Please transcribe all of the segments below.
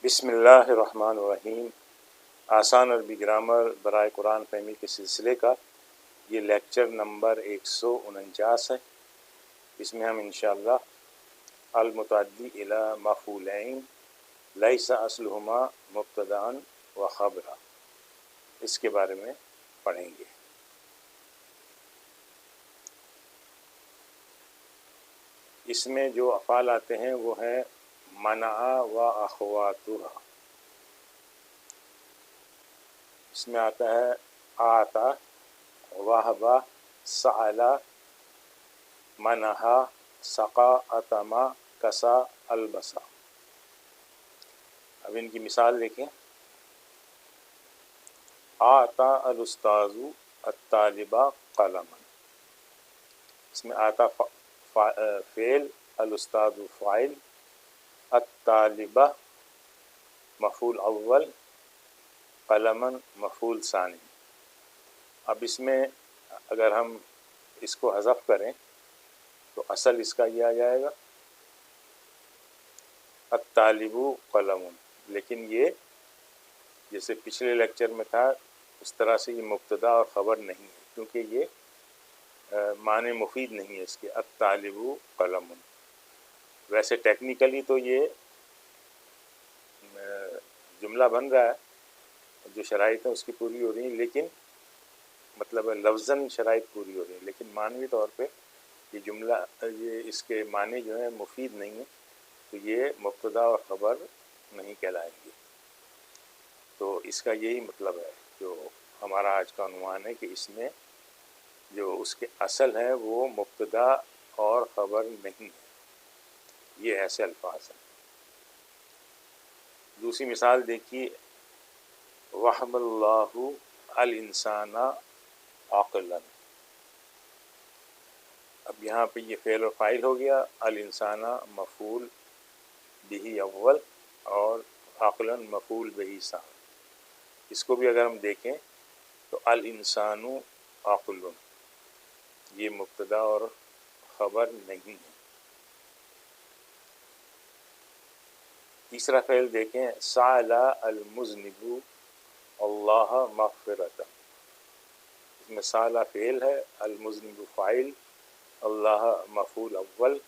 بسم اللہ الرحمن الرحیم۔ آسان عربی گرامر برائے قرآن فہمی کے سلسلے کا یہ لیکچر نمبر 149 ہے۔ اس میں ہم انشاءاللہ المتعدی الی مفعولین لیس اصلہما مبتدأ و خبرا اس کے بارے میں پڑھیں گے۔ اس میں جو افعال آتے ہیں وہ ہیں منع و اخواتها۔ اس میں آتا ہے آتا، وہبا، سعلا، منہا، سقا، اتما، کسا، البسا۔ اب ان کی مثال دیکھیں۔ آتا الاستاذ الطالب قلما۔ اس میں آتا فعل، الاستاذ فاعل، الطالبہ مفعول اول، قلما مفعول ثانی۔ اب اس میں اگر ہم اس کو حذف کریں تو اصل اس کا یہ آ جائے گا الطالب قلم، لیکن یہ جیسے پچھلے لیکچر میں تھا اس طرح سے یہ مبتدا اور خبر نہیں ہے، کیونکہ یہ معنی مفید نہیں ہے اس کے الطالب قلم۔ ویسے ٹیکنیکلی تو یہ جملہ بن رہا ہے، جو شرائط ہیں اس کی پوری ہو رہی ہیں، لیکن مطلب لفظاً شرائط پوری ہو رہی ہیں، لیکن معنوی طور پہ یہ جملہ یہ اس کے معنی جو ہیں مفید نہیں ہیں، تو یہ مبتدا اور خبر نہیں کہلائیں گے۔ تو اس کا یہی مطلب ہے جو ہمارا آج کا عنوان ہے کہ اس میں جو اس کے اصل ہیں وہ مبتدا اور خبر نہیں ہے، یہ ایسے الفاظ ہیں۔ دوسری مثال دیکھیے، وَهَبَ اللَّهُ الْإِنسَانَ عَقْلًا۔ اب یہاں پہ یہ فعل و فاعل ہو گیا، الانسان مفعول بہ اول اور عقلاً مفعول بہ ثانی۔ اس کو بھی اگر ہم دیکھیں تو الانسان عاقل، یہ مبتدا اور خبر نہیں ہے۔ تیسرا فعل دیکھیں، سأل المذنب اللہ مغفرۃ۔ اس میں سأل فعل ہے، المذنب فاعل، اللہ مفعول اول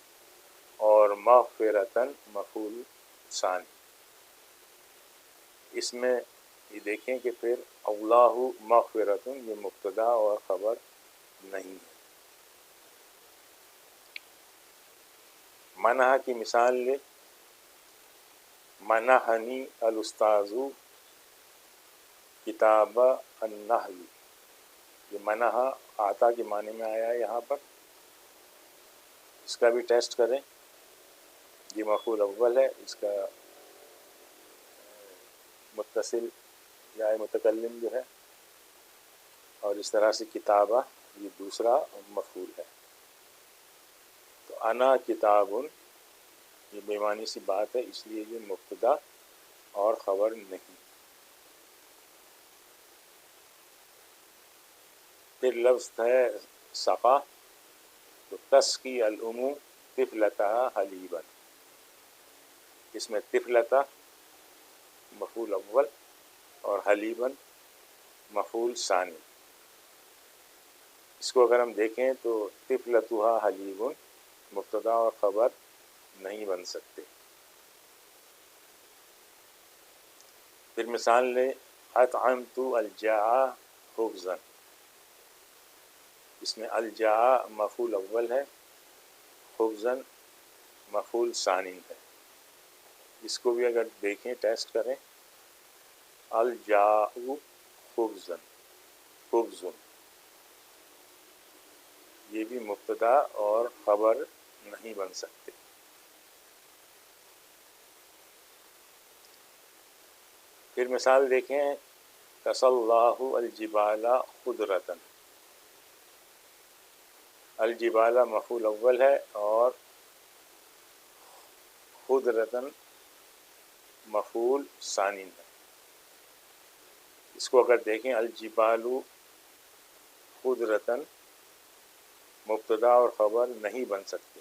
اور مغفرۃ مفعول ثانی۔ اس میں یہ دیکھیں کہ پھر اللہ مغفرۃ یہ مبتدا اور خبر نہیں ہے۔ منع کی مثال لے، منحنی الاستاذ کتاب النحو۔ یہ منع آتا کے معنی میں آیا ہے یہاں پر، اس کا بھی ٹیسٹ کریں۔ یہ مفعول اول ہے، اس کا متصل یا متکلم جو ہے، اور اس طرح سے کتابہ یہ دوسرا مفعول ہے۔ تو انا کتاب، یہ بے معنی سی بات ہے، اس لیے یہ مبتدا اور خبر نہیں۔ پھر لفظ ہے سقا، تو تسقی الام طفلتها حلیبا۔ اس میں طفلتا مفعول اول اور حلیبا مفعول ثانی۔ اس کو اگر ہم دیکھیں تو طفلتها حلیب مبتدا اور خبر نہیں بن سکتے۔ پھر مثال لیں، اطعمت الجاع خبزا۔ اس میں الجاع مفعول اول ہے، خبزا مفعول ثانی ہے۔ اس کو بھی اگر دیکھیں ٹیسٹ کریں، الجاع خبزا، خبز، یہ بھی مبتدا اور خبر نہیں بن سکتے۔ پھر مثال دیکھیں، کسى اللہ الجبال خضرة۔ الجبال مفعول اول ہے اور خضرة مفعول ثانی ہے۔ اس کو اگر دیکھیں، الجبال خضرة مبتدا اور خبر نہیں بن سکتے۔